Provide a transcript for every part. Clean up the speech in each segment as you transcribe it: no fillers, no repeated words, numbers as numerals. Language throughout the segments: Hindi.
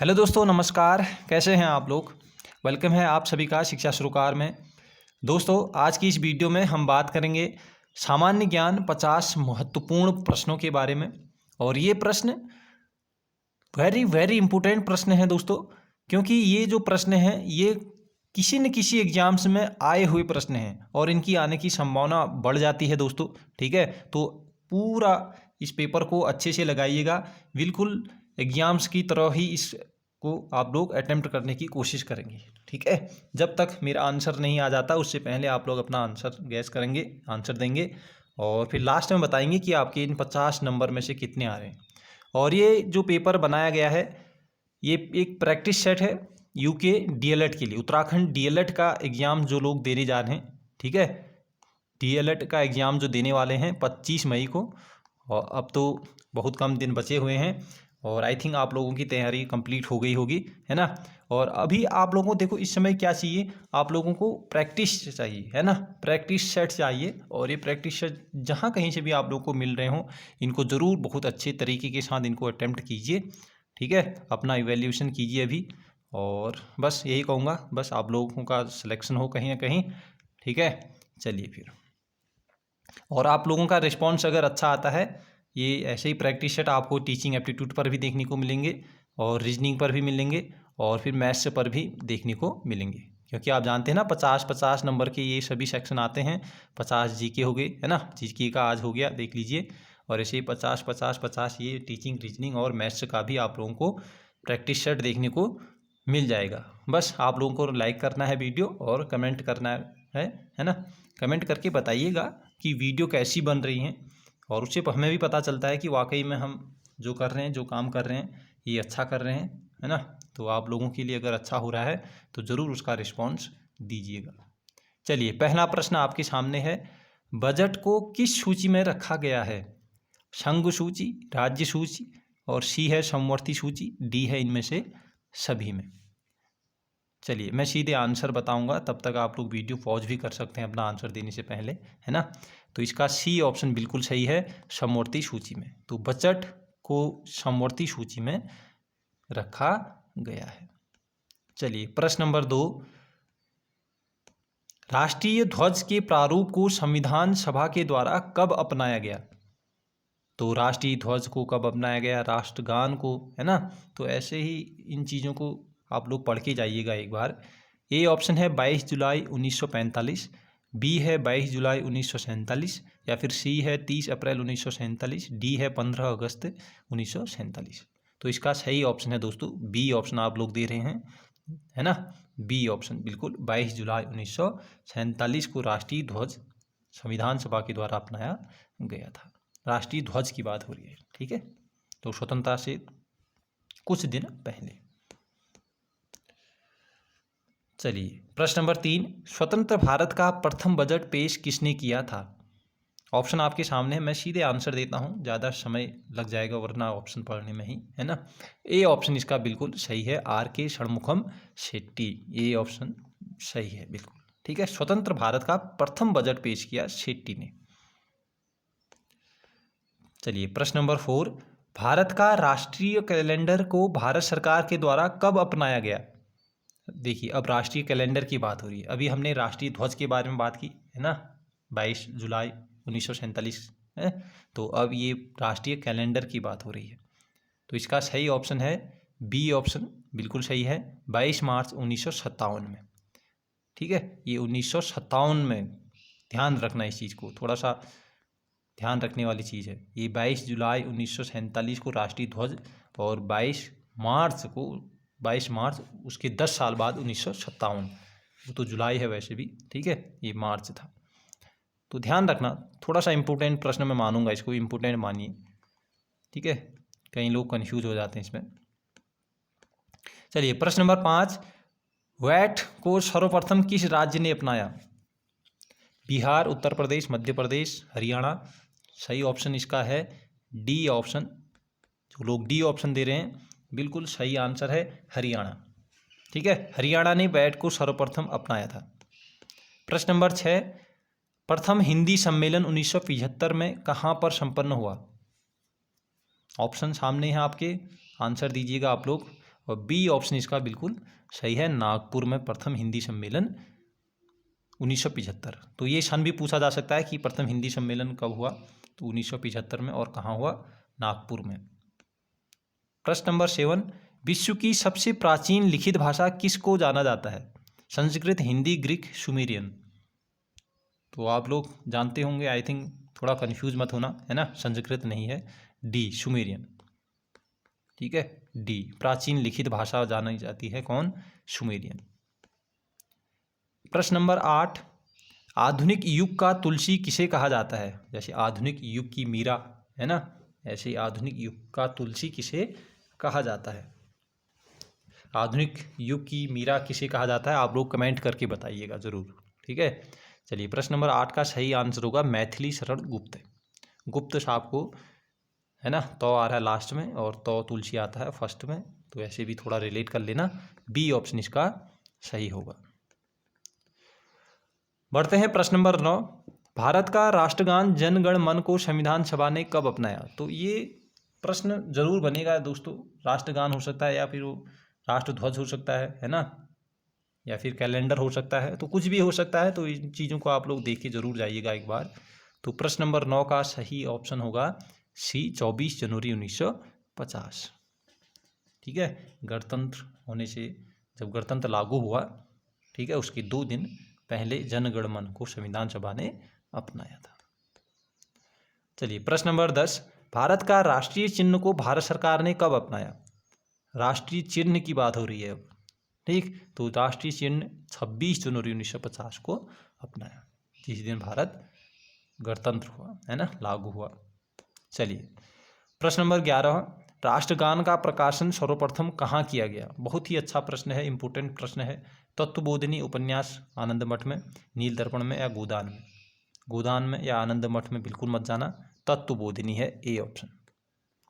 हेलो दोस्तों, नमस्कार। कैसे हैं आप लोग? वेलकम है आप सभी का शिक्षा सरोकार में। दोस्तों, आज की इस वीडियो में हम बात करेंगे सामान्य ज्ञान 50 महत्वपूर्ण प्रश्नों के बारे में। और ये प्रश्न वेरी वेरी इंपॉर्टेंट प्रश्न है दोस्तों, क्योंकि ये जो प्रश्न हैं ये किसी न किसी एग्जाम्स में आए हुए प्रश्न हैं और इनकी आने की संभावना बढ़ जाती है दोस्तों। ठीक है, तो पूरा इस पेपर को अच्छे से लगाइएगा, बिल्कुल एग्जाम्स की तरह ही इसको आप लोग अटेम्प्ट करने की कोशिश करेंगे। ठीक है, जब तक मेरा आंसर नहीं आ जाता उससे पहले आप लोग अपना आंसर गैस करेंगे, आंसर देंगे और फिर लास्ट में बताएंगे कि आपके इन 50 नंबर में से कितने आ रहे हैं। और ये जो पेपर बनाया गया है ये एक प्रैक्टिस सेट है यूके डीएलएड के लिए। उत्तराखंड डीएलएड का एग्ज़ाम जो लोग देने जा रहे हैं, ठीक है, डीएलएड का एग्ज़ाम जो देने वाले हैं 25 मई को, और अब तो बहुत कम दिन बचे हुए हैं और आई थिंक आप लोगों की तैयारी कंप्लीट हो गई होगी, है ना। और अभी आप लोगों को देखो इस समय क्या चाहिए, आप लोगों को प्रैक्टिस चाहिए, है ना। प्रैक्टिस सेट चाहिए और ये प्रैक्टिस सेट जहाँ कहीं से भी आप लोगों को मिल रहे हों, इनको ज़रूर बहुत अच्छे तरीके के साथ इनको अटेम्प्ट कीजिए। ठीक है, अपना इवैल्यूएशन कीजिए अभी। और बस यही कहूँगा, बस आप लोगों का सिलेक्शन हो कहीं ना कहीं। ठीक है, चलिए फिर। और आप लोगों का रिस्पॉन्स अगर अच्छा आता है, ये ऐसे ही प्रैक्टिस सेट आपको टीचिंग एप्टीट्यूड पर भी देखने को मिलेंगे और रीजनिंग पर भी मिलेंगे और फिर मैथ्स पर भी देखने को मिलेंगे, क्योंकि आप जानते हैं ना 50-50 नंबर के ये सभी सेक्शन आते हैं। 50 जीके हो गए, है ना, जीके का आज हो गया, देख लीजिए। और ऐसे ही 50-50-50 ये टीचिंग रीजनिंग और मैथ्स का भी आप लोगों को प्रैक्टिस सेट देखने को मिल जाएगा। बस आप लोगों को लाइक करना है वीडियो और कमेंट करना है ना। कमेंट करके बताइएगा कि वीडियो कैसी बन रही हैं, और उससे हमें भी पता चलता है कि वाकई में हम जो कर रहे हैं, जो काम कर रहे हैं, ये अच्छा कर रहे हैं, है ना। तो आप लोगों के लिए अगर अच्छा हो रहा है तो ज़रूर उसका रिस्पॉन्स दीजिएगा। चलिए, पहला प्रश्न आपके सामने है, बजट को किस सूची में रखा गया है? संघ सूची, राज्य सूची, और सी है समवर्ती सूची, डी है इनमें से सभी में। चलिए, मैं सीधे आंसर बताऊंगा, तब तक आप लोग वीडियो पॉज भी कर सकते हैं अपना आंसर देने से पहले, है ना। तो इसका सी ऑप्शन बिल्कुल सही है, समवर्ती सूची में। तो बजट को समवर्ती सूची में रखा गया है। चलिए, प्रश्न नंबर 2, राष्ट्रीय ध्वज के प्रारूप को संविधान सभा के द्वारा कब अपनाया गया? तो राष्ट्रीय ध्वज को कब अपनाया गया, राष्ट्रगान को, है ना। तो ऐसे ही इन चीज़ों को आप लोग पढ़ के जाइएगा एक बार। ए ऑप्शन है 22 जुलाई 1945, बी है 22 जुलाई 1947, या फिर सी है 30 अप्रैल 1947, डी है 15 अगस्त 1947। तो इसका सही ऑप्शन है दोस्तों बी ऑप्शन आप लोग दे रहे हैं, है ना। बी ऑप्शन बिल्कुल 22 जुलाई 1947 को राष्ट्रीय ध्वज संविधान सभा के द्वारा अपनाया गया था। राष्ट्रीय ध्वज की बात हो रही है, ठीक है, तो स्वतंत्रता से कुछ दिन पहले। चलिए, प्रश्न नंबर 3, स्वतंत्र भारत का प्रथम बजट पेश किसने किया था? ऑप्शन आपके सामने है, मैं सीधे आंसर देता हूँ, ज़्यादा समय लग जाएगा वरना ऑप्शन पढ़ने में ही, है ना। ए ऑप्शन इसका बिल्कुल सही है, आर के षणमुखम शेट्टी। ए ऑप्शन सही है बिल्कुल, ठीक है। स्वतंत्र भारत का प्रथम बजट पेश किया शेट्टी ने। चलिए, प्रश्न नंबर 4, भारत का राष्ट्रीय कैलेंडर को भारत सरकार के द्वारा कब अपनाया गया? देखिए, अब राष्ट्रीय कैलेंडर की बात हो रही है, अभी हमने राष्ट्रीय ध्वज के बारे में बात की, है ना, 22 जुलाई 1947 है। तो अब ये राष्ट्रीय कैलेंडर की बात हो रही है, तो इसका सही ऑप्शन है बी ऑप्शन, बिल्कुल सही है, 22 मार्च 1957 में। ठीक है, ये 1957 में, ध्यान रखना इस चीज़ को, थोड़ा सा ध्यान रखने वाली चीज़ है। ये 22 जुलाई 1947 को राष्ट्रीय ध्वज, और 22 मार्च उसके 10 साल बाद 1957, वो तो जुलाई है वैसे भी, ठीक है, ये मार्च था। तो ध्यान रखना, थोड़ा सा इम्पोर्टेंट प्रश्न मैं मानूंगा, इसको इम्पोर्टेंट मानिए, ठीक है, कई लोग कन्फ्यूज हो जाते हैं इसमें। चलिए, प्रश्न नंबर 5, वैट को सर्वप्रथम किस राज्य ने अपनाया? बिहार, उत्तर प्रदेश, मध्य प्रदेश, हरियाणा। सही ऑप्शन इसका है डी ऑप्शन, जो लोग डी ऑप्शन दे रहे हैं बिल्कुल सही आंसर है हरियाणा, ठीक है। हरियाणा ने वैट को सर्वप्रथम अपनाया था। प्रश्न नंबर 6, प्रथम हिंदी सम्मेलन 1975 में कहाँ पर संपन्न हुआ? ऑप्शन सामने हैं आपके, आंसर दीजिएगा आप लोग। और बी ऑप्शन इसका बिल्कुल सही है, नागपुर में प्रथम हिंदी सम्मेलन 1975। तो ये सन भी पूछा जा सकता है कि प्रथम हिंदी सम्मेलन कब हुआ, तो 1975 में, और कहाँ हुआ, नागपुर में। प्रश्न नंबर 7, विश्व की सबसे प्राचीन लिखित भाषा किसको जाना जाता है? Sanskrit, Hindi, Greek, Sumerian. तो आप लोग जानते होंगे, आई थिंक, थोड़ा कंफ्यूज मत होना, है ना, संस्कृत नहीं है, डी सुमेरियन। ठीक है, डी प्राचीन लिखित भाषा जानी जाती है, कौन? सुमेरियन। प्रश्न नंबर 8, आधुनिक युग का तुलसी किसे कहा जाता है? जैसे आधुनिक युग की मीरा, है ना, ऐसे ही आधुनिक युग का तुलसी किसे कहा जाता है? आधुनिक युग की मीरा किसे कहा जाता है? आप लोग कमेंट करके बताइएगा ज़रूर। ठीक है, चलिए प्रश्न नंबर 8 का सही आंसर होगा मैथिली शरण गुप्त। गुप्त साहब को, है ना, तो आ रहा है लास्ट में और तो तुलसी आता है फर्स्ट में, तो ऐसे भी थोड़ा रिलेट कर लेना। बी ऑप्शन इसका सही होगा। बढ़ते हैं प्रश्न नंबर 9, भारत का राष्ट्रगान जन गण मन को संविधान सभा ने कब अपनाया? तो ये प्रश्न जरूर बनेगा दोस्तों। राष्ट्रगान हो सकता है, या फिर वो राष्ट्रध्वज हो सकता है ना, या फिर कैलेंडर हो सकता है, तो कुछ भी हो सकता है। तो इन चीज़ों को आप लोग देख के जरूर जाइएगा एक बार। तो प्रश्न नंबर 9 का सही ऑप्शन होगा सी, 24 जनवरी 1950। ठीक है, गणतंत्र होने से, जब गणतंत्र लागू हुआ, ठीक है, उसके 2 दिन पहले जन गण मन को संविधान सभा ने अपनाया था। चलिए प्रश्न नंबर 10, भारत का राष्ट्रीय चिन्ह को भारत सरकार ने कब अपनाया? राष्ट्रीय चिन्ह की बात हो रही है अब। ठीक, तो राष्ट्रीय चिन्ह 26 जनवरी 1950 को अपनाया, जिस दिन भारत गणतंत्र हुआ, है ना, लागू हुआ। चलिए प्रश्न नंबर 11, राष्ट्रगान का प्रकाशन सर्वप्रथम कहाँ किया गया? बहुत ही अच्छा प्रश्न है, इंपोर्टेंट प्रश्न है। तत्वबोधिनी उपन्यास आनंद मठ में, नील दर्पण में, या गोदान में? गोदान में या आनंद मठ में बिल्कुल मत जाना, तत्वबोधिनी है ए ऑप्शन।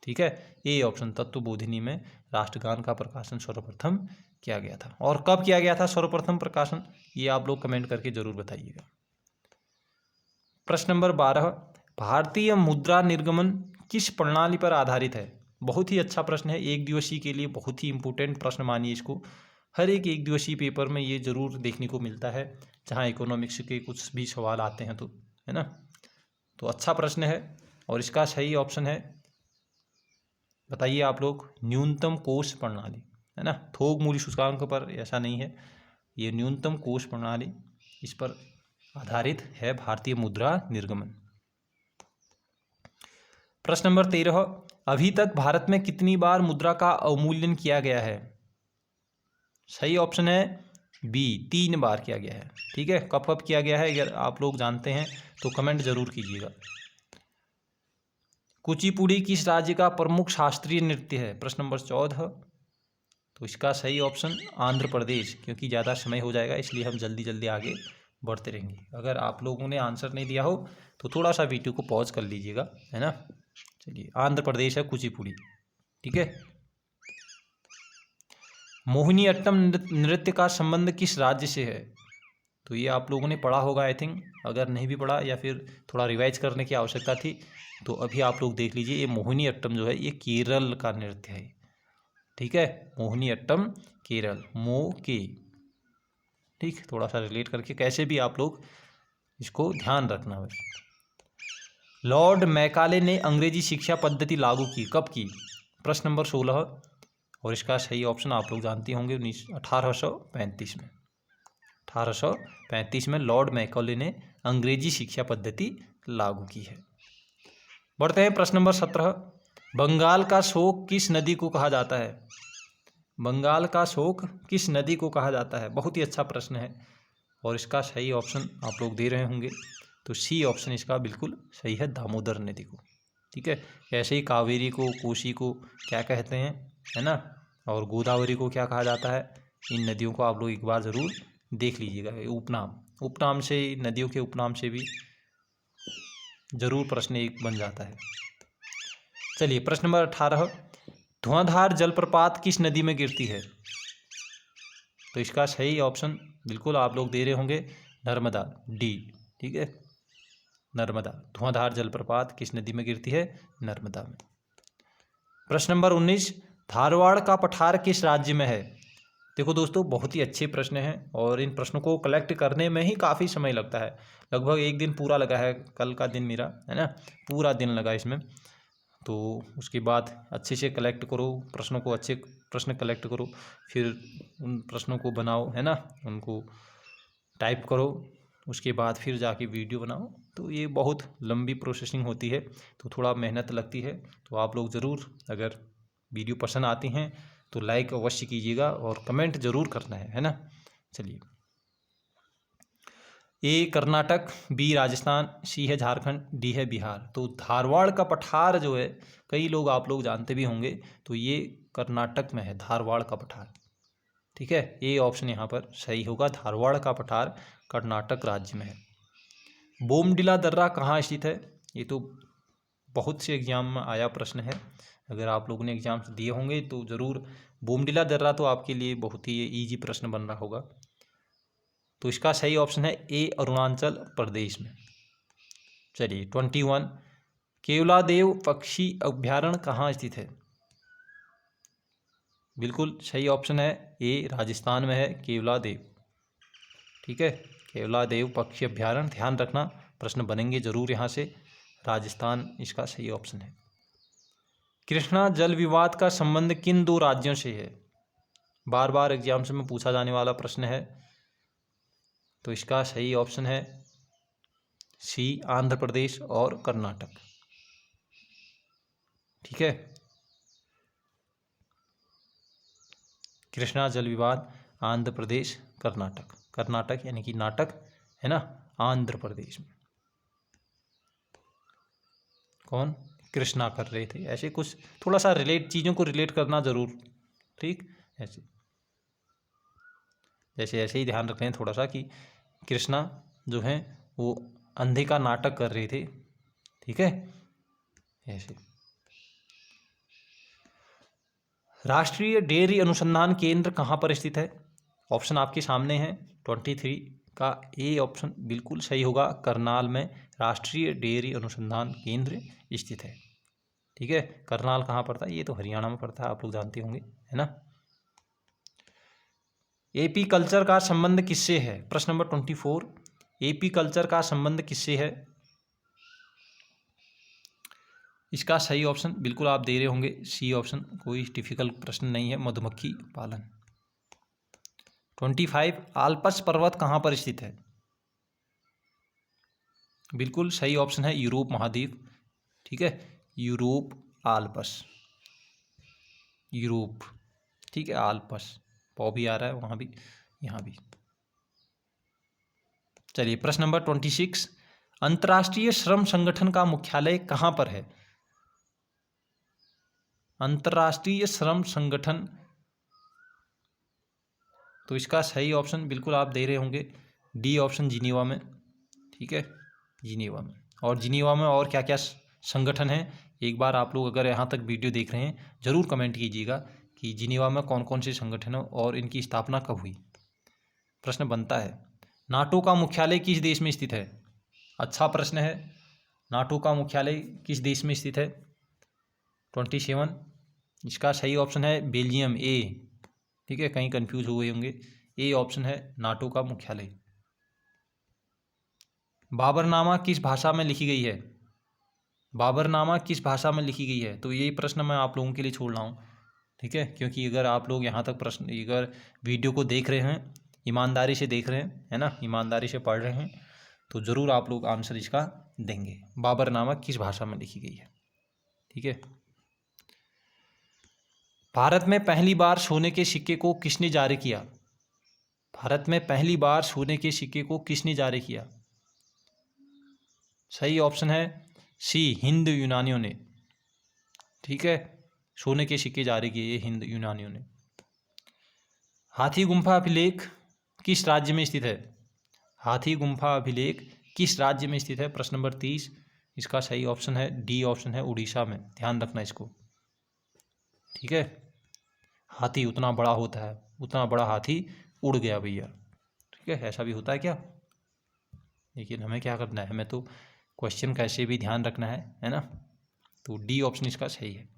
ठीक है, ए ऑप्शन, तत्वबोधिनी में राष्ट्रगान का प्रकाशन सर्वप्रथम किया गया था। और कब किया गया था सर्वप्रथम प्रकाशन, ये आप लोग कमेंट करके जरूर बताइएगा। प्रश्न नंबर 12, भारतीय मुद्रा निर्गमन किस प्रणाली पर आधारित है? बहुत ही अच्छा प्रश्न है, एक दिवसीय के लिए बहुत ही इंपॉर्टेंट प्रश्न मानिए इसको। हर एक दिवसीय पेपर में ये जरूर देखने को मिलता है, जहाँ इकोनॉमिक्स के कुछ भी सवाल आते हैं, तो है ना, तो अच्छा प्रश्न है। और इसका सही ऑप्शन है, बताइए आप लोग, न्यूनतम कोष प्रणाली, है ना, थोक मूल्य सूचकांक पर ऐसा नहीं है, ये न्यूनतम कोष प्रणाली, इस पर आधारित है भारतीय मुद्रा निर्गमन। प्रश्न नंबर 13, अभी तक भारत में कितनी बार मुद्रा का अवमूल्यन किया गया है? सही ऑप्शन है बी, 3 बार किया गया है। ठीक है, कब कब किया गया है, अगर आप लोग जानते हैं तो कमेंट जरूर कीजिएगा। कुचिपुड़ी किस राज्य का प्रमुख शास्त्रीय नृत्य है? प्रश्न नंबर 14, तो इसका सही ऑप्शन आंध्र प्रदेश, क्योंकि ज़्यादा समय हो जाएगा इसलिए हम जल्दी जल्दी आगे बढ़ते रहेंगे। अगर आप लोगों ने आंसर नहीं दिया हो तो थोड़ा सा वीडियो को पॉज कर लीजिएगा, है ना। चलिए, आंध्र प्रदेश है कुचिपुड़ी। ठीक है, मोहिनीअट्टम नृत्य का संबंध किस राज्य से है? तो ये आप लोगों ने पढ़ा होगा आई थिंक, अगर नहीं भी पढ़ा या फिर थोड़ा रिवाइज करने की आवश्यकता थी तो अभी आप लोग देख लीजिए। ये मोहिनीअट्टम जो है ये केरल का नृत्य है। ठीक है, मोहिनीअट्टम केरल, मो के। ठीक, थोड़ा सा रिलेट करके कैसे भी आप लोग इसको ध्यान रखना है। लॉर्ड मैकाले ने अंग्रेजी शिक्षा पद्धति लागू की, कब की? प्रश्न नंबर 16, और इसका सही ऑप्शन आप लोग जानते होंगे 1835 में। 1835 में लॉर्ड मैकाले ने अंग्रेजी शिक्षा पद्धति लागू की है। बढ़ते हैं प्रश्न नंबर 17, बंगाल का शोक किस नदी को कहा जाता है? बंगाल का शोक किस नदी को कहा जाता है? बहुत ही अच्छा प्रश्न है, और इसका सही ऑप्शन आप लोग दे रहे होंगे, तो सी ऑप्शन इसका बिल्कुल सही है, दामोदर नदी को। ठीक है, ऐसे ही कावेरी को, कोसी को क्या कहते हैं, है ना, और गोदावरी को क्या कहा जाता है? इन नदियों को आप लोग एक बार ज़रूर देख लीजिएगा। उपनाम से, नदियों के उपनाम से भी जरूर प्रश्न एक बन जाता है। चलिए प्रश्न नंबर 18, धुआंधार जलप्रपात किस नदी में गिरती है? तो इसका सही ऑप्शन बिल्कुल आप लोग दे रहे होंगे, नर्मदा, डी। ठीक है, नर्मदा, धुआंधार जलप्रपात किस नदी में गिरती है? नर्मदा में। प्रश्न नंबर 19, धारवाड़ का पठार किस राज्य में है? देखो दोस्तों, बहुत ही अच्छे प्रश्न हैं और इन प्रश्नों को कलेक्ट करने में ही काफ़ी समय लगता है। लगभग एक दिन पूरा लगा है, कल का दिन मेरा, है ना, पूरा दिन लगा इसमें। तो उसके बाद अच्छे से कलेक्ट करो प्रश्नों को, अच्छे प्रश्न कलेक्ट करो, फिर उन प्रश्नों को बनाओ, है ना, उनको टाइप करो, उसके बाद फिर जाके वीडियो बनाओ। तो ये बहुत लंबी प्रोसेसिंग होती है, तो थोड़ा मेहनत लगती है। तो आप लोग ज़रूर, अगर वीडियो पसंद आती हैं तो लाइक अवश्य कीजिएगा और कमेंट ज़रूर करना है ना। चलिए, ए कर्नाटक, बी राजस्थान, सी है झारखंड, डी है बिहार। तो धारवाड़ का पठार जो है, कई लोग आप लोग जानते भी होंगे, तो ये कर्नाटक में है, धारवाड़ का पठार। ठीक है, ये ऑप्शन यहाँ पर सही होगा, धारवाड़ का पठार कर्नाटक राज्य में है। बोमडिला दर्रा कहाँ स्थित है? ये तो बहुत से एग्जाम में आया प्रश्न है, अगर आप लोगों ने एग्जाम्स दिए होंगे तो ज़रूर बोमडिला दर्रा तो आपके लिए बहुत ही ईजी प्रश्न बन रहा होगा। तो इसका सही ऑप्शन है ए, अरुणाचल प्रदेश में। चलिए 21, केवलादेव पक्षी अभ्यारण्य कहाँ स्थित है? बिल्कुल सही ऑप्शन है ए, राजस्थान में है केवलादेव। ठीक है, केवलादेव पक्षी अभ्यारण्य, ध्यान रखना प्रश्न बनेंगे जरूर यहाँ से, राजस्थान इसका सही ऑप्शन है। कृष्णा जल विवाद का संबंध किन दो राज्यों से है? बार बार एग्जाम्स में पूछा जाने वाला प्रश्न है, तो इसका सही ऑप्शन है सी, आंध्र प्रदेश और कर्नाटक। ठीक है, कृष्णा जल विवाद आंध्र प्रदेश कर्नाटक, कर्नाटक यानी कि नाटक है ना, आंध्र प्रदेश में। कौन? कृष्णा कर रहे थे, ऐसे कुछ थोड़ा सा रिलेट, चीज़ों को रिलेट करना ज़रूर, ठीक, ऐसे जैसे ऐसे ही ध्यान रखते हैं थोड़ा सा कि कृष्णा जो हैं वो अंधे का नाटक कर रहे थे। ठीक है, ऐसे। राष्ट्रीय डेयरी अनुसंधान केंद्र कहाँ पर स्थित है? ऑप्शन आपके सामने है, 23 का ए ऑप्शन बिल्कुल सही होगा, करनाल में राष्ट्रीय डेयरी अनुसंधान केंद्र स्थित है। ठीक है, करनाल कहाँ पड़ता है? ये तो हरियाणा में पड़ता है, आप लोग जानते होंगे, है ना। एपी कल्चर का संबंध किससे है? प्रश्न नंबर 24, एपी कल्चर का संबंध किससे है? इसका सही ऑप्शन बिल्कुल आप दे रहे होंगे सी ऑप्शन, कोई डिफिकल्ट प्रश्न नहीं है, मधुमक्खी पालन। 25, आल्प्स पर्वत कहाँ पर स्थित है? बिल्कुल सही ऑप्शन है यूरोप महाद्वीप। ठीक है, यूरोप, आल्प्स, यूरोप। ठीक है, आल्प्स, पौ भी आ रहा है वहाँ भी, यहाँ भी। चलिए प्रश्न नंबर 26, अंतर्राष्ट्रीय श्रम संगठन का मुख्यालय कहाँ पर है? अंतर्राष्ट्रीय श्रम संगठन, तो इसका सही ऑप्शन बिल्कुल आप दे रहे होंगे डी ऑप्शन, जिनीवा में। ठीक है, जिनीवा में। और जिनीवा में और क्या क्या संगठन है, एक बार आप लोग अगर यहाँ तक वीडियो देख रहे हैं ज़रूर कमेंट कीजिएगा कि जिनीवा में कौन कौन से संगठन हैं और इनकी स्थापना कब हुई। प्रश्न बनता है, नाटो का मुख्यालय किस देश में स्थित है? अच्छा प्रश्न है, नाटो का मुख्यालय किस देश में स्थित है? 27, इसका सही ऑप्शन है बेल्जियम, ए। ठीक है, कहीं कंफ्यूज हुए होंगे, ए ऑप्शन है नाटो का मुख्यालय। बाबरनामा किस भाषा में लिखी गई है? बाबरनामा किस भाषा में लिखी गई है? तो यही प्रश्न मैं आप लोगों के लिए छोड़ रहा हूँ। ठीक है, क्योंकि अगर आप लोग यहाँ तक प्रश्न, अगर वीडियो को देख रहे हैं, ईमानदारी से देख रहे हैं, है ना, ईमानदारी से पढ़ रहे हैं, तो ज़रूर आप लोग आंसर इसका देंगे, बाबरनामा किस भाषा में लिखी गई है। ठीक है, भारत में पहली बार सोने के सिक्के को किसने जारी किया? भारत में पहली बार सोने के सिक्के को किसने जारी किया? सही ऑप्शन है सी, हिंद यूनानियों ने। ठीक है, सोने के सिक्के जारी किए ये हिंद यूनानियों ने। हाथी गुम्फा अभिलेख किस राज्य में स्थित है? हाथी गुम्फा अभिलेख किस राज्य में स्थित है? प्रश्न नंबर 30, इसका सही ऑप्शन है डी ऑप्शन है, उड़ीसा में। ध्यान रखना इसको। ठीक है, हाथी उतना बड़ा होता है, उतना बड़ा हाथी उड़ गया भैया। ठीक है, ऐसा भी होता है क्या? लेकिन हमें क्या करना है, हमें तो क्वेश्चन कैसे भी ध्यान रखना है ना। तो डी ऑप्शन इसका सही है।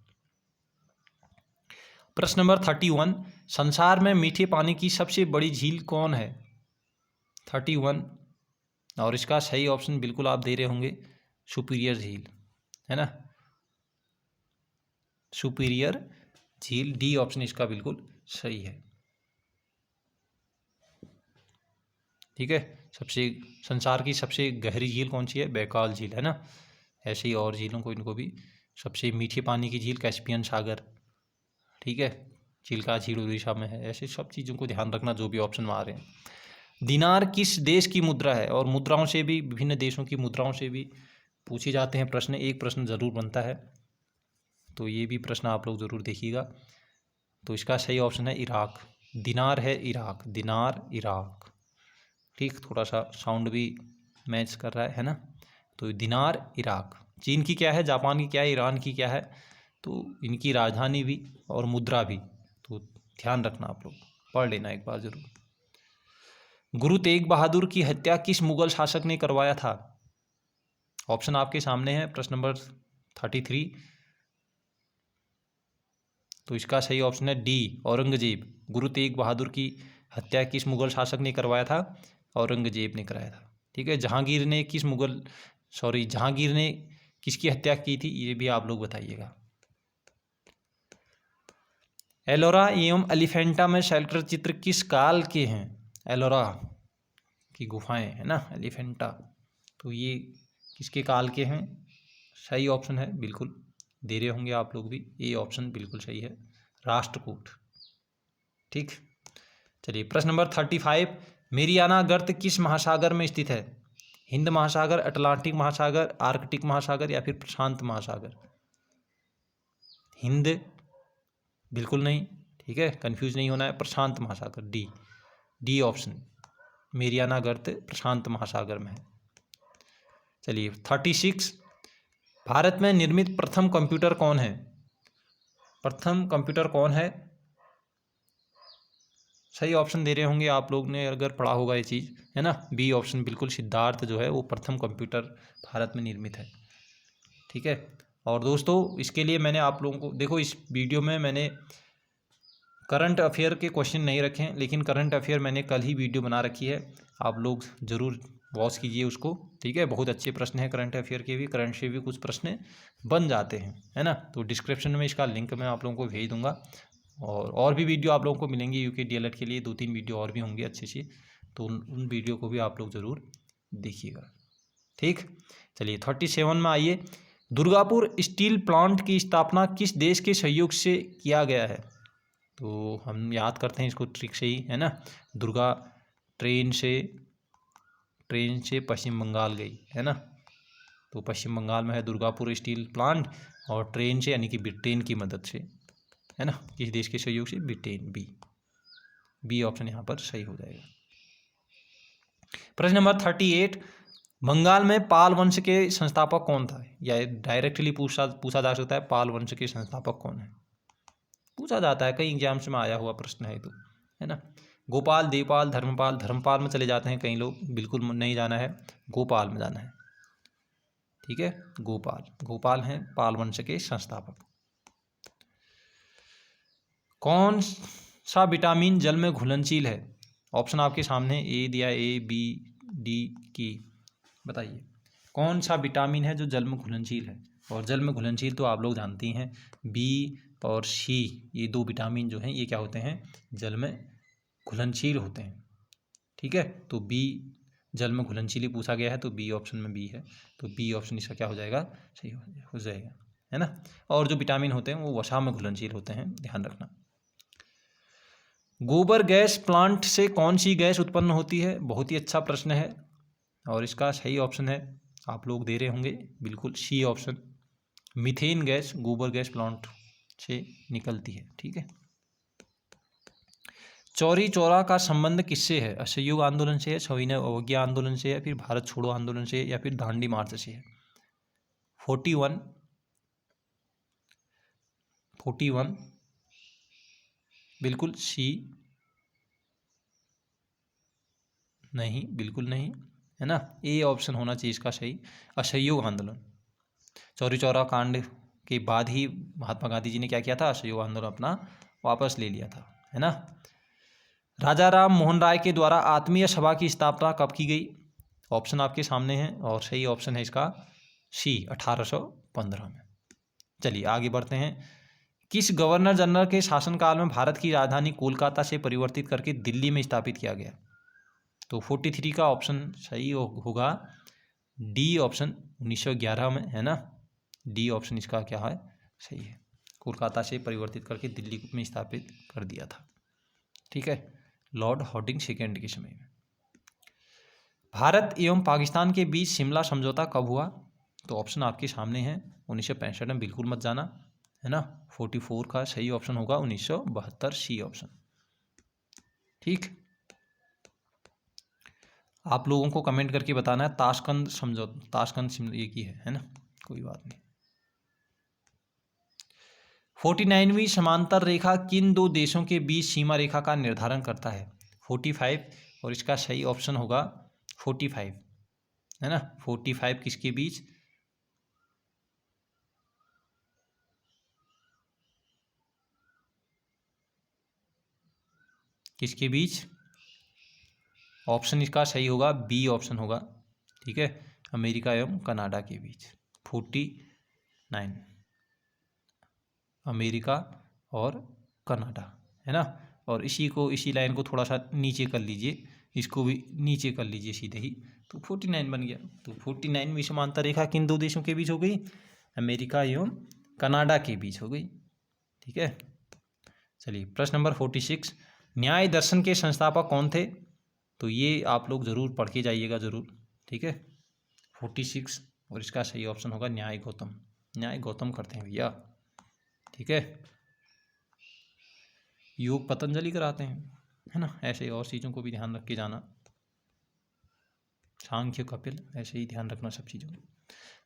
प्रश्न नंबर 31, संसार में मीठे पानी की सबसे बड़ी झील कौन है? 31, और इसका सही ऑप्शन बिल्कुल आप दे रहे होंगे सुपीरियर झील, है ना, सुपीरियर झील, डी ऑप्शन इसका बिल्कुल सही है। ठीक है, संसार की सबसे गहरी झील कौन सी है? बैकाल झील, है ना। ऐसे ही और झीलों को, इनको भी, सबसे मीठे पानी की झील कैस्पियन सागर, ठीक है, चिल्का झील उड़ीसा में है। ऐसे सब चीज़ों को ध्यान रखना जो भी ऑप्शन में आ रहे हैं। दिनार किस देश की मुद्रा है? और मुद्राओं से भी, विभिन्न देशों की मुद्राओं से भी पूछे जाते हैं प्रश्न, एक प्रश्न ज़रूर बनता है, तो ये भी प्रश्न आप लोग ज़रूर देखिएगा। तो इसका सही ऑप्शन है इराक। दिनार है इराक, दिनार इराक। ठीक, थोड़ा सा साउंड भी मैच कर रहा है ना। तो दिनार इराक। चीन की क्या है, जापान की क्या है, ईरान की क्या है, तो इनकी राजधानी भी और मुद्रा भी, तो ध्यान रखना, आप लोग पढ़ लेना एक बार ज़रूर। गुरु तेग बहादुर की हत्या किस मुगल शासक ने करवाया था? ऑप्शन आपके सामने है, प्रश्न नंबर 33। तो इसका सही ऑप्शन है डी, औरंगजेब। गुरु तेग बहादुर की हत्या किस मुगल शासक ने करवाया था? औरंगजेब ने कराया था। ठीक है, जहांगीर ने किसकी हत्या की थी, ये भी आप लोग बताइएगा। एलोरा एवं एलिफेंटा में शेल्टर चित्र किस काल के हैं? एलोरा की गुफाएं, है ना, एलिफेंटा, तो ये किसके काल के हैं? सही ऑप्शन है, बिल्कुल दे रहे होंगे आप लोग भी, ए ऑप्शन बिल्कुल सही है, राष्ट्रकूट। ठीक, चलिए प्रश्न नंबर 35, मेरियाना गर्त किस महासागर में स्थित है? हिंद महासागर, अटलांटिक महासागर, आर्कटिक महासागर या फिर प्रशांत महासागर? हिंद बिल्कुल नहीं, ठीक है, कंफ्यूज नहीं होना है, प्रशांत महासागर, डी ऑप्शन, मेरियाना गर्त प्रशांत महासागर में है। चलिए 36, भारत में निर्मित प्रथम कंप्यूटर कौन है? प्रथम कंप्यूटर कौन है? सही ऑप्शन दे रहे होंगे आप लोग ने अगर पढ़ा होगा ये चीज़, है ना, बी ऑप्शन बिल्कुल, सिद्धार्थ जो है वो प्रथम कंप्यूटर भारत में निर्मित है। ठीक है, और दोस्तों इसके लिए मैंने आप लोगों को, देखो इस वीडियो में मैंने करंट अफेयर के क्वेश्चन नहीं रखे हैं, लेकिन करंट अफेयर मैंने कल ही वीडियो बना रखी है, आप लोग ज़रूर वॉच कीजिए उसको। ठीक है, बहुत अच्छे प्रश्न हैं करंट अफेयर के भी, करंट से भी कुछ प्रश्न बन जाते हैं, है ना। तो डिस्क्रिप्शन में इसका लिंक मैं आप लोगों को भेज दूंगा, और भी वीडियो आप लोगों को मिलेंगी यूके डीएलएड के लिए, 2-3 वीडियो और भी होंगे अच्छे से, तो उन वीडियो को भी आप लोग ज़रूर देखिएगा। ठीक, चलिए 37 में आइए, दुर्गापुर स्टील प्लांट की स्थापना किस देश के सहयोग से किया गया है? तो हम याद करते हैं इसको ट्रिक से ही, है ना। दुर्गा ट्रेन से पश्चिम बंगाल गई, है ना, तो पश्चिम बंगाल में है दुर्गापुर स्टील प्लांट, और ट्रेन से यानी कि ब्रिटेन की मदद से, है ना, किस देश के सहयोग से? ब्रिटेन, बी ऑप्शन यहाँ पर सही हो जाएगा। प्रश्न नंबर 38, बंगाल में पाल वंश के संस्थापक कौन था? या डायरेक्टली पूछा जा सकता है, पाल वंश के संस्थापक कौन है, पूछा जाता है, कई एग्जाम्स में आया हुआ प्रश्न है तो, है ना। गोपाल, देवपाल, धर्मपाल में चले जाते हैं कई लोग, बिल्कुल नहीं जाना है, गोपाल में जाना है। ठीक है, गोपाल हैं पाल वंश के संस्थापक। कौन सा विटामिन जल में घुलनशील है? ऑप्शन आपके सामने ए दिया, ए, बी, डी, की, बताइए कौन सा विटामिन है जो जल में घुलनशील है? और जल में घुलनशील तो आप लोग जानती हैं, बी और सी, ये 2 विटामिन जो हैं ये क्या होते हैं? जल में घुलनशील होते हैं। ठीक है, तो बी, जल में घुलनशील पूछा गया है, तो बी ऑप्शन में बी है, तो बी ऑप्शन इसका क्या हो जाएगा? सही हो जाएगा, है ना। और जो विटामिन होते हैं वो वसा में घुलनशील होते हैं, ध्यान रखना। गोबर गैस प्लांट से कौन सी गैस उत्पन्न होती है? बहुत ही अच्छा प्रश्न है, और इसका सही ऑप्शन है, आप लोग दे रहे होंगे बिल्कुल, सी ऑप्शन, मीथेन गैस गोबर गैस प्लांट से निकलती है। ठीक है, चौरी चौरा का संबंध किससे है? असहयोग आंदोलन से है, सविनय अवज्ञा आंदोलन से है, फिर भारत छोड़ो आंदोलन से है, या फिर दांडी मार्च से है? 41 बिल्कुल सी नहीं, बिल्कुल नहीं, है ना, ए ऑप्शन होना चाहिए इसका सही, असहयोग आंदोलन। चौरी चौरा कांड के बाद ही महात्मा गांधी जी ने क्या किया था? असहयोग आंदोलन अपना वापस ले लिया था, है ना। राजा राम मोहन राय के द्वारा आत्मीय सभा की स्थापना कब की गई? ऑप्शन आपके सामने हैं और सही ऑप्शन है इसका सी, 1815 में। चलिए आगे बढ़ते हैं। किस गवर्नर जनरल के शासनकाल में भारत की राजधानी कोलकाता से परिवर्तित करके दिल्ली में स्थापित किया गया? तो 43 का ऑप्शन सही होगा डी ऑप्शन, 1911 में, है ना। डी ऑप्शन इसका क्या है, सही है। कोलकाता से परिवर्तित करके दिल्ली में स्थापित कर दिया था, ठीक है, लॉर्ड हार्डिंग सेकेंड के समय में। भारत एवं पाकिस्तान के बीच शिमला समझौता कब हुआ? तो ऑप्शन आपके सामने हैं, 1965 में, बिल्कुल मत जाना, है ना। 44 का सही ऑप्शन होगा 1972, सी ऑप्शन, ठीक। आप लोगों को कमेंट करके बताना है ताशकंद समझौता, ताशकंद शिमला एक ही है ना, कोई बात नहीं। 49वीं समांतर रेखा किन दो देशों के बीच सीमा रेखा का निर्धारण करता है? 45, और इसका सही ऑप्शन होगा 45, है ना। 45 किसके बीच? किसके बीच? ऑप्शन इसका सही होगा बी ऑप्शन होगा, ठीक है, अमेरिका एवं कनाडा के बीच। 49 अमेरिका और कनाडा, है ना। और इसी लाइन को थोड़ा सा नीचे कर लीजिए, इसको भी नीचे कर लीजिए सीधे ही, तो 49 बन गया। तो 49वीं समांतर रेखा किन दो देशों के बीच हो गई? अमेरिका एवं कनाडा के बीच हो गई, ठीक है। चलिए प्रश्न नंबर 46, न्याय दर्शन के संस्थापक कौन थे? तो ये आप लोग जरूर पढ़ के जाइएगा जरूर, ठीक है। 46 और इसका सही ऑप्शन होगा न्याय गौतम। न्याय गौतम करते हैं भैया, ठीक है। योग पतंजलि कराते हैं, है ना। ऐसे और चीज़ों को भी ध्यान रख के जाना, सांख्य कपिल, ऐसे ही ध्यान रखना सब चीज़ों को।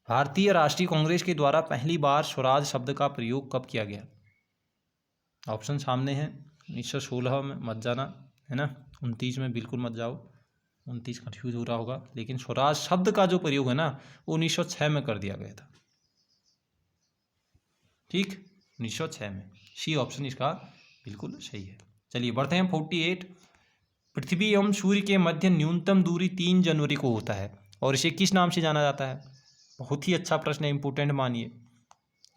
भारतीय राष्ट्रीय कांग्रेस के द्वारा पहली बार स्वराज शब्द का प्रयोग कब किया गया? ऑप्शन सामने है, 1916 में मत जाना, है ना। 29 में बिल्कुल मत जाओ, 29 कन्फ्यूज हो रहा होगा, लेकिन स्वराज शब्द का जो प्रयोग है ना वो 1906 में कर दिया गया था, ठीक, 1906 में। सी ऑप्शन इसका बिल्कुल सही है। चलिए बढ़ते हैं 48, पृथ्वी एवं सूर्य के मध्य न्यूनतम दूरी 3 जनवरी को होता है और इसे किस नाम से जाना जाता है? बहुत ही अच्छा प्रश्न है, इंपॉर्टेंट मानिए,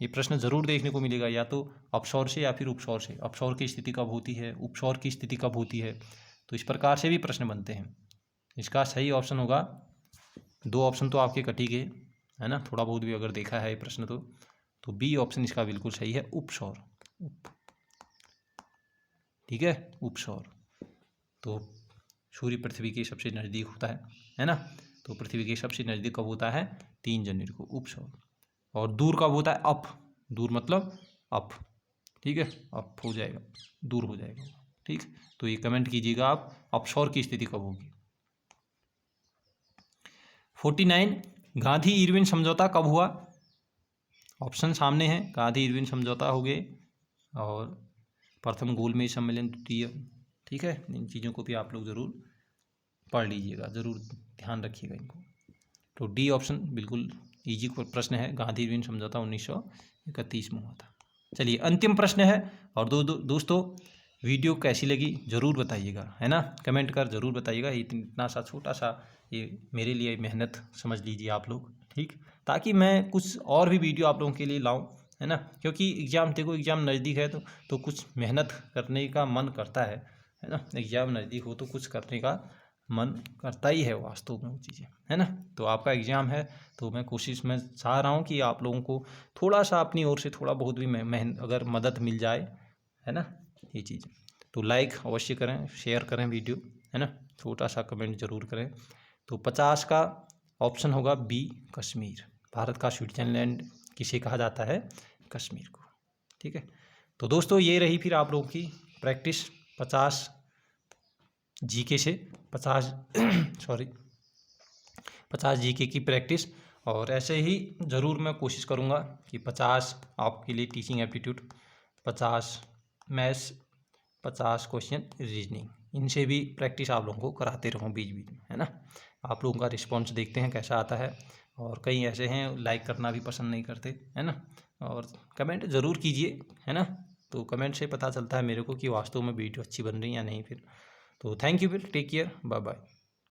ये प्रश्न जरूर देखने को मिलेगा, या तो अपसौर से या फिर उपसौर से। अपसौर की स्थिति कब होती है, उपसौर की स्थिति कब होती है, तो इस प्रकार से भी प्रश्न बनते हैं। इसका सही ऑप्शन होगा, 2 ऑप्शन तो आपके कट ही गए, है ना, थोड़ा बहुत भी अगर देखा है ये प्रश्न तो बी ऑप्शन इसका बिल्कुल सही है, उपसौर, ठीक है, उपसौर। तो सूर्य पृथ्वी के सबसे नज़दीक होता है ना। तो पृथ्वी के सबसे नज़दीक कब होता है? 3 जनवरी को, उपसौर। और दूर कब होता है? अप, दूर मतलब अप, ठीक है, अप हो जाएगा, दूर हो जाएगा, ठीक। तो ये कमेंट कीजिएगा आप, अपसौर की स्थिति कब होगी। 49, गांधी इरविन समझौता कब हुआ? ऑप्शन सामने है, गांधी इरविन समझौता हो गए और प्रथम गोलमेज सम्मेलन द्वितीय, ठीक है। इन चीज़ों को भी आप लोग ज़रूर पढ़ लीजिएगा, ज़रूर ध्यान रखिएगा इनको। तो डी ऑप्शन बिल्कुल इजी प्रश्न है, गांधी इरविन समझौता 1931 में हुआ था। चलिए अंतिम प्रश्न है, और दोस्तों वीडियो कैसी लगी ज़रूर बताइएगा, है ना, कमेंट कर ज़रूर बताइएगा। इतना सा छोटा सा ये मेरे लिए मेहनत समझ लीजिए आप लोग, ठीक, ताकि मैं कुछ और भी वीडियो आप लोगों के लिए लाऊं, है ना। क्योंकि एग्ज़ाम, देखो एग्ज़ाम नज़दीक है तो कुछ मेहनत करने का मन करता है ना। एग्ज़ाम नज़दीक हो तो कुछ करने का मन करता ही है वास्तव में वो चीज़ें, है ना। तो आपका एग्ज़ाम है तो मैं कोशिश में चाह रहा हूँ कि आप लोगों को थोड़ा सा अपनी ओर से थोड़ा बहुत भी मेहनत अगर मदद मिल जाए, है ना, ये चीज़। तो लाइक अवश्य करें, शेयर करें वीडियो, है ना, छोटा सा कमेंट जरूर करें। तो 50 का ऑप्शन होगा बी, कश्मीर। भारत का स्विट्ज़रलैंड किसे कहा जाता है? कश्मीर को, ठीक है। तो दोस्तों ये रही फिर आप लोगों की प्रैक्टिस 50 जीके से 50 50 जीके की प्रैक्टिस। और ऐसे ही ज़रूर मैं कोशिश करूँगा कि 50 आपके लिए teaching aptitude, 50 maths, 50 question reasoning, इनसे भी प्रैक्टिस आप लोगों को कराते रहूँ बीच बीच में, है ना। आप लोगों का रिस्पॉन्स देखते हैं कैसा आता है। और कई ऐसे हैं लाइक करना भी पसंद नहीं करते, है ना, और कमेंट ज़रूर कीजिए, है ना। तो कमेंट से पता चलता है मेरे को कि वास्तव में वीडियो अच्छी बन रही है या नहीं। फिर तो थैंक यू, फिर टेक केयर, बाय बाय।